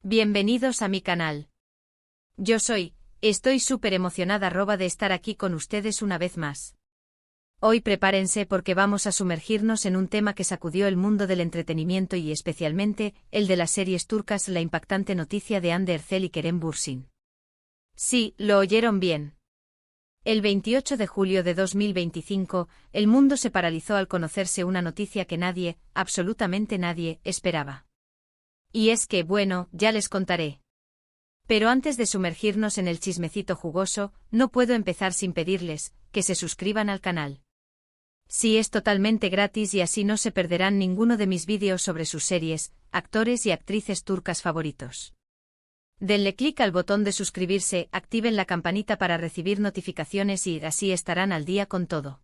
Bienvenidos a mi canal. Estoy súper emocionada de estar aquí con ustedes una vez más. Hoy prepárense porque vamos a sumergirnos en un tema que sacudió el mundo del entretenimiento y especialmente el de las series turcas, la impactante noticia de Hande Erçel y Kerem Bürsin. Sí, lo oyeron bien. El 28 de julio de 2025, el mundo se paralizó al conocerse una noticia que nadie, absolutamente nadie, esperaba. Y es que, bueno, ya les contaré. Pero antes de sumergirnos en el chismecito jugoso, no puedo empezar sin pedirles que se suscriban al canal. Sí, es totalmente gratis y así no se perderán ninguno de mis vídeos sobre sus series, actores y actrices turcas favoritos. Denle clic al botón de suscribirse, activen la campanita para recibir notificaciones y así estarán al día con todo.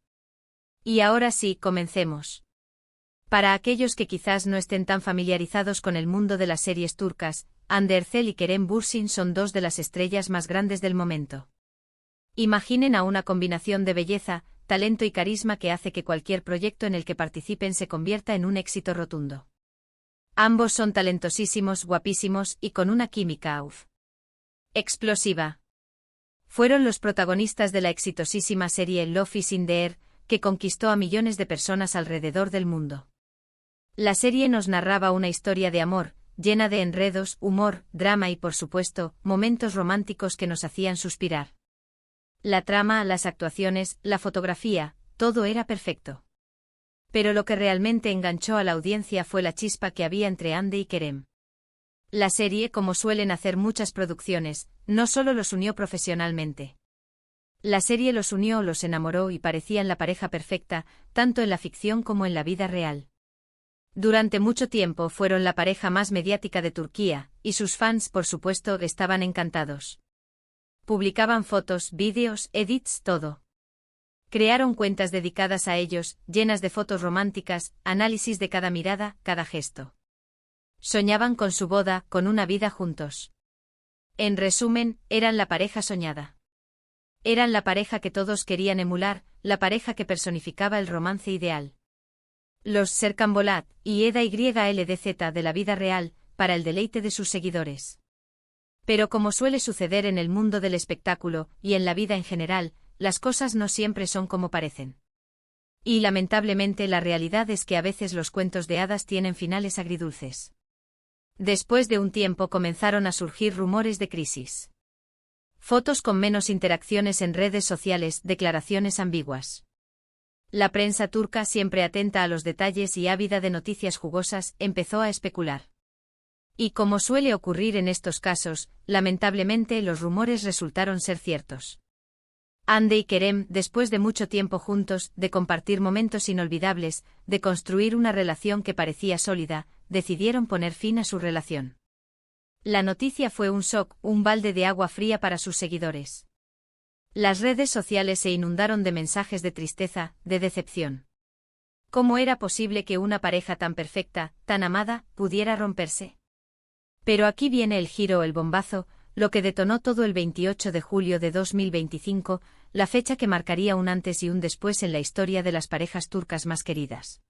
Y ahora sí, comencemos. Para aquellos que quizás no estén tan familiarizados con el mundo de las series turcas, Hande Erçel y Kerem Bürsin son dos de las estrellas más grandes del momento. Imaginen a una combinación de belleza, talento y carisma que hace que cualquier proyecto en el que participen se convierta en un éxito rotundo. Ambos son talentosísimos, guapísimos y con una química explosiva. Fueron los protagonistas de la exitosísima serie Love is in the Air, que conquistó a millones de personas alrededor del mundo. La serie nos narraba una historia de amor, llena de enredos, humor, drama y por supuesto, momentos románticos que nos hacían suspirar. La trama, las actuaciones, la fotografía, todo era perfecto. Pero lo que realmente enganchó a la audiencia fue la chispa que había entre Hande y Kerem. La serie, como suelen hacer muchas producciones, no solo los unió profesionalmente. La serie los unió, los enamoró y parecían la pareja perfecta, tanto en la ficción como en la vida real. Durante mucho tiempo fueron la pareja más mediática de Turquía, y sus fans, por supuesto, estaban encantados. Publicaban fotos, vídeos, edits, todo. Crearon cuentas dedicadas a ellos, llenas de fotos románticas, análisis de cada mirada, cada gesto. Soñaban con su boda, con una vida juntos. En resumen, eran la pareja soñada. Eran la pareja que todos querían emular, la pareja que personificaba el romance ideal. Los Serkan Bolat y Eda YLDZ de la vida real, para el deleite de sus seguidores. Pero como suele suceder en el mundo del espectáculo, y en la vida en general, las cosas no siempre son como parecen. Y lamentablemente la realidad es que a veces los cuentos de hadas tienen finales agridulces. Después de un tiempo comenzaron a surgir rumores de crisis. Fotos con menos interacciones en redes sociales, declaraciones ambiguas. La prensa turca, siempre atenta a los detalles y ávida de noticias jugosas, empezó a especular. Y como suele ocurrir en estos casos, lamentablemente los rumores resultaron ser ciertos. Hande y Kerem, después de mucho tiempo juntos, de compartir momentos inolvidables, de construir una relación que parecía sólida, decidieron poner fin a su relación. La noticia fue un shock, un balde de agua fría para sus seguidores. Las redes sociales se inundaron de mensajes de tristeza, de decepción. ¿Cómo era posible que una pareja tan perfecta, tan amada, pudiera romperse? Pero aquí viene el giro, el bombazo, lo que detonó todo el 28 de julio de 2025, la fecha que marcaría un antes y un después en la historia de las parejas turcas más queridas.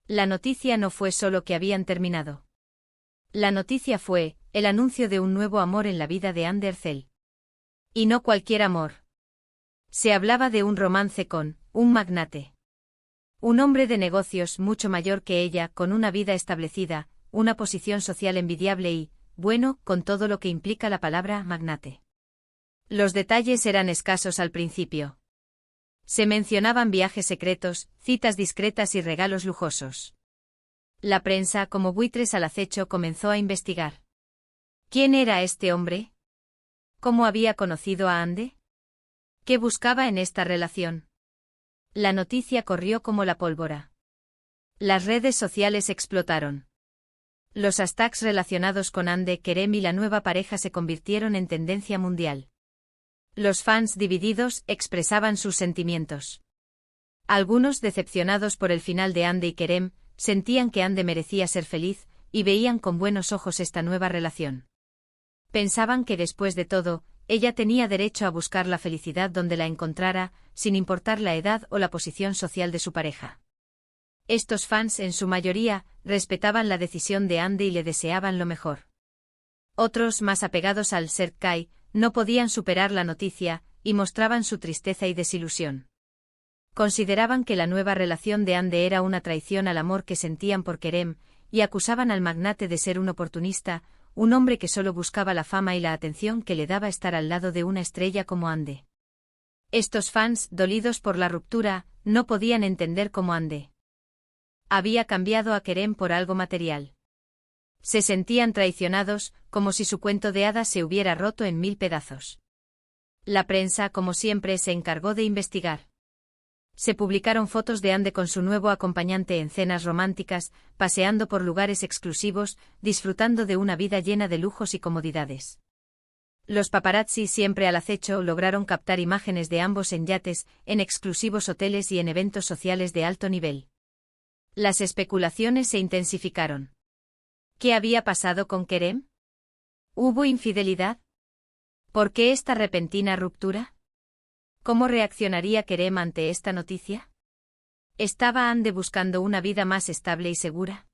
La noticia no fue solo que habían terminado. La noticia fue el anuncio de un nuevo amor en la vida de Hande Erçel. Y no cualquier amor. Se hablaba de un romance con un magnate. Un hombre de negocios mucho mayor que ella, con una vida establecida, una posición social envidiable y, bueno, con todo lo que implica la palabra magnate. Los detalles eran escasos al principio. Se mencionaban viajes secretos, citas discretas y regalos lujosos. La prensa, como buitres al acecho, comenzó a investigar. ¿Quién era este hombre? ¿Cómo había conocido a Hande? ¿Qué buscaba en esta relación? La noticia corrió como la pólvora. Las redes sociales explotaron. Los hashtags relacionados con Hande, Kerem y la nueva pareja se convirtieron en tendencia mundial. Los fans divididos expresaban sus sentimientos. Algunos, decepcionados por el final de Hande y Kerem, sentían que Hande merecía ser feliz, y veían con buenos ojos esta nueva relación. Pensaban que después de todo, ella tenía derecho a buscar la felicidad donde la encontrara, sin importar la edad o la posición social de su pareja. Estos fans, en su mayoría, respetaban la decisión de Hande y le deseaban lo mejor. Otros, más apegados al Serkay, no podían superar la noticia, y mostraban su tristeza y desilusión. Consideraban que la nueva relación de Ande era una traición al amor que sentían por Kerem, y acusaban al magnate de ser un oportunista, un hombre que solo buscaba la fama y la atención que le daba estar al lado de una estrella como Ande. Estos fans, dolidos por la ruptura, no podían entender cómo Ande había cambiado a Kerem por algo material. Se sentían traicionados, como si su cuento de hadas se hubiera roto en 1000 pedazos. La prensa, como siempre, se encargó de investigar. Se publicaron fotos de Ande con su nuevo acompañante en cenas románticas, paseando por lugares exclusivos, disfrutando de una vida llena de lujos y comodidades. Los paparazzi, siempre al acecho, lograron captar imágenes de ambos en yates, en exclusivos hoteles y en eventos sociales de alto nivel. Las especulaciones se intensificaron. ¿Qué había pasado con Kerem? ¿Hubo infidelidad? ¿Por qué esta repentina ruptura? ¿Cómo reaccionaría Kerem ante esta noticia? ¿Estaba Ande buscando una vida más estable y segura?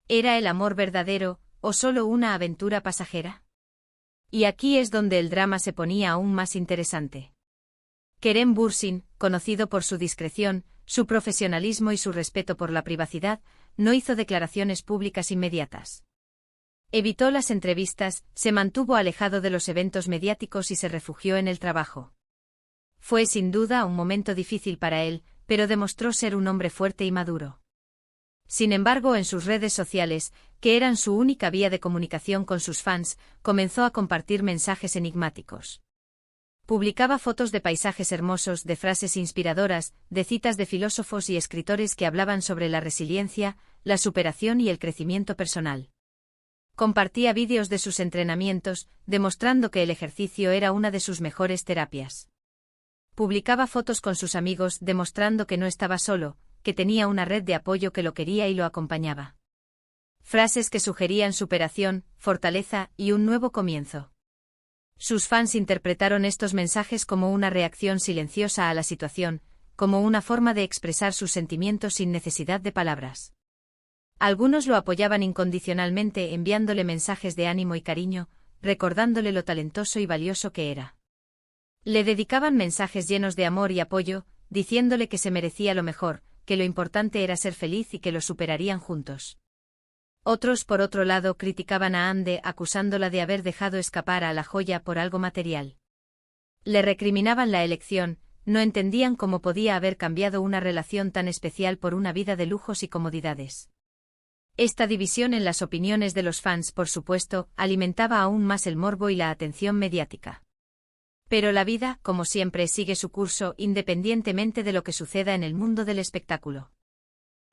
¿Era el amor verdadero, o solo una aventura pasajera? Y aquí es donde el drama se ponía aún más interesante. Kerem Bürsin, conocido por su discreción, su profesionalismo y su respeto por la privacidad, no hizo declaraciones públicas inmediatas. Evitó las entrevistas, se mantuvo alejado de los eventos mediáticos y se refugió en el trabajo. Fue sin duda un momento difícil para él, pero demostró ser un hombre fuerte y maduro. Sin embargo, en sus redes sociales, que eran su única vía de comunicación con sus fans, comenzó a compartir mensajes enigmáticos. Publicaba fotos de paisajes hermosos, de frases inspiradoras, de citas de filósofos y escritores que hablaban sobre la resiliencia, la superación y el crecimiento personal. Compartía vídeos de sus entrenamientos, demostrando que el ejercicio era una de sus mejores terapias. Publicaba fotos con sus amigos, demostrando que no estaba solo, que tenía una red de apoyo que lo quería y lo acompañaba. Frases que sugerían superación, fortaleza y un nuevo comienzo. Sus fans interpretaron estos mensajes como una reacción silenciosa a la situación, como una forma de expresar sus sentimientos sin necesidad de palabras. Algunos lo apoyaban incondicionalmente enviándole mensajes de ánimo y cariño, recordándole lo talentoso y valioso que era. Le dedicaban mensajes llenos de amor y apoyo, diciéndole que se merecía lo mejor, que lo importante era ser feliz y que lo superarían juntos. Otros, por otro lado, criticaban a Ande acusándola de haber dejado escapar a la joya por algo material. Le recriminaban la elección, no entendían cómo podía haber cambiado una relación tan especial por una vida de lujos y comodidades. Esta división en las opiniones de los fans, por supuesto, alimentaba aún más el morbo y la atención mediática. Pero la vida, como siempre, sigue su curso independientemente de lo que suceda en el mundo del espectáculo.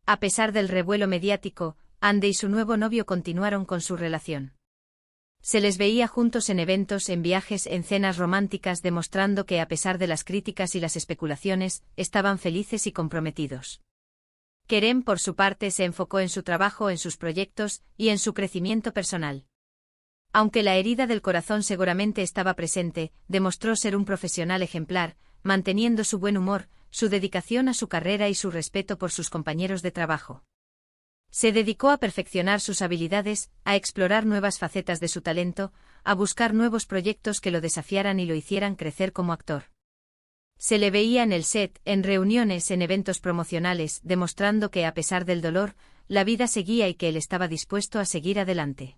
A pesar del revuelo mediático, Ande y su nuevo novio continuaron con su relación. Se les veía juntos en eventos, en viajes, en cenas románticas, demostrando que a pesar de las críticas y las especulaciones, estaban felices y comprometidos. Kerem, por su parte, se enfocó en su trabajo, en sus proyectos y en su crecimiento personal. Aunque la herida del corazón seguramente estaba presente, demostró ser un profesional ejemplar, manteniendo su buen humor, su dedicación a su carrera y su respeto por sus compañeros de trabajo. Se dedicó a perfeccionar sus habilidades, a explorar nuevas facetas de su talento, a buscar nuevos proyectos que lo desafiaran y lo hicieran crecer como actor. Se le veía en el set, en reuniones, en eventos promocionales, demostrando que a pesar del dolor, la vida seguía y que él estaba dispuesto a seguir adelante.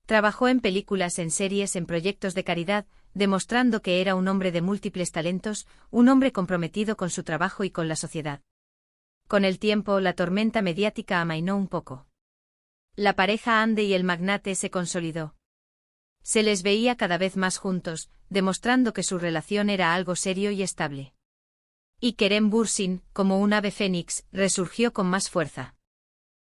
Trabajó en películas, en series, en proyectos de caridad, demostrando que era un hombre de múltiples talentos, un hombre comprometido con su trabajo y con la sociedad. Con el tiempo, la tormenta mediática amainó un poco. La pareja Ande y el magnate se consolidó. Se les veía cada vez más juntos, demostrando que su relación era algo serio y estable. Y Kerem Bürsin, como un ave fénix, resurgió con más fuerza.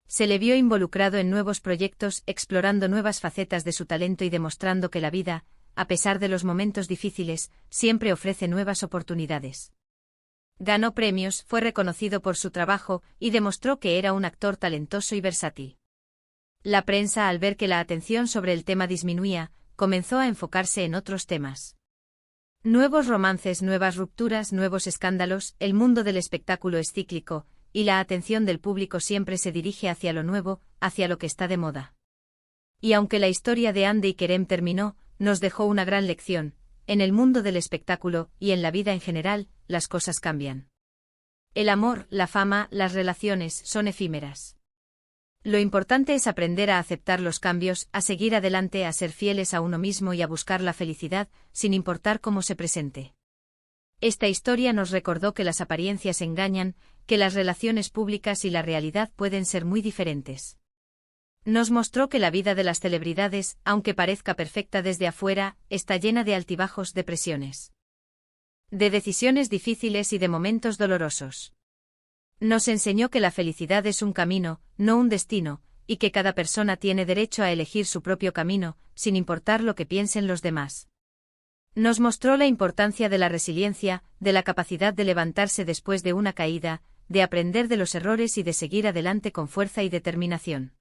Se le vio involucrado en nuevos proyectos, explorando nuevas facetas de su talento y demostrando que la vida, a pesar de los momentos difíciles, siempre ofrece nuevas oportunidades. Ganó premios, fue reconocido por su trabajo y demostró que era un actor talentoso y versátil. La prensa, al ver que la atención sobre el tema disminuía, comenzó a enfocarse en otros temas. Nuevos romances, nuevas rupturas, nuevos escándalos, el mundo del espectáculo es cíclico, y la atención del público siempre se dirige hacia lo nuevo, hacia lo que está de moda. Y aunque la historia de Hande y Kerem terminó, nos dejó una gran lección: en el mundo del espectáculo, y en la vida en general, las cosas cambian. El amor, la fama, las relaciones, son efímeras. Lo importante es aprender a aceptar los cambios, a seguir adelante, a ser fieles a uno mismo y a buscar la felicidad, sin importar cómo se presente. Esta historia nos recordó que las apariencias engañan, que las relaciones públicas y la realidad pueden ser muy diferentes. Nos mostró que la vida de las celebridades, aunque parezca perfecta desde afuera, está llena de altibajos, de presiones, de decisiones difíciles y de momentos dolorosos. Nos enseñó que la felicidad es un camino, no un destino, y que cada persona tiene derecho a elegir su propio camino, sin importar lo que piensen los demás. Nos mostró la importancia de la resiliencia, de la capacidad de levantarse después de una caída, de aprender de los errores y de seguir adelante con fuerza y determinación.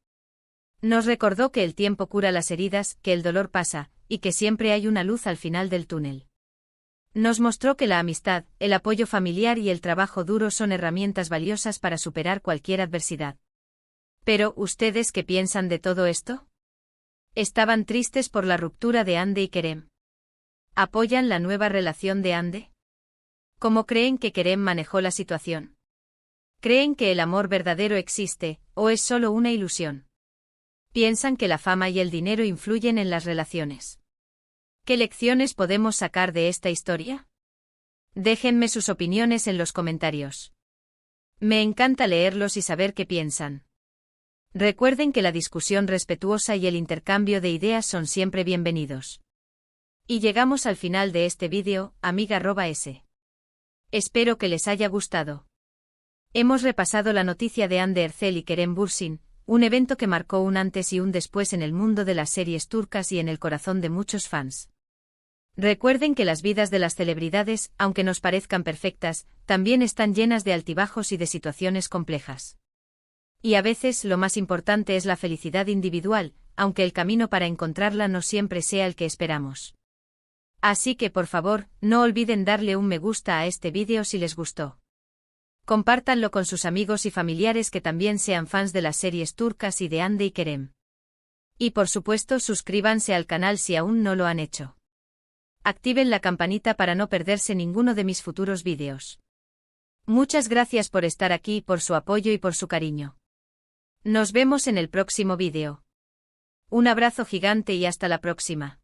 Nos recordó que el tiempo cura las heridas, que el dolor pasa, y que siempre hay una luz al final del túnel. Nos mostró que la amistad, el apoyo familiar y el trabajo duro son herramientas valiosas para superar cualquier adversidad. Pero, ¿ustedes qué piensan de todo esto? ¿Estaban tristes por la ruptura de Hande y Kerem? ¿Apoyan la nueva relación de Hande? ¿Cómo creen que Kerem manejó la situación? ¿Creen que el amor verdadero existe, o es solo una ilusión? ¿Piensan que la fama y el dinero influyen en las relaciones? ¿Qué lecciones podemos sacar de esta historia? Déjenme sus opiniones en los comentarios. Me encanta leerlos y saber qué piensan. Recuerden que la discusión respetuosa y el intercambio de ideas son siempre bienvenidos. Y llegamos al final de este vídeo, amiga@s. Espero que les haya gustado. Hemos repasado la noticia de Hande Erçel y Kerem Bürsin, un evento que marcó un antes y un después en el mundo de las series turcas y en el corazón de muchos fans. Recuerden que las vidas de las celebridades, aunque nos parezcan perfectas, también están llenas de altibajos y de situaciones complejas. Y a veces lo más importante es la felicidad individual, aunque el camino para encontrarla no siempre sea el que esperamos. Así que por favor, no olviden darle un me gusta a este vídeo si les gustó. Compártanlo con sus amigos y familiares que también sean fans de las series turcas y de Hande y Kerem. Y por supuesto suscríbanse al canal si aún no lo han hecho. Activen la campanita para no perderse ninguno de mis futuros vídeos. Muchas gracias por estar aquí, por su apoyo y por su cariño. Nos vemos en el próximo vídeo. Un abrazo gigante y hasta la próxima.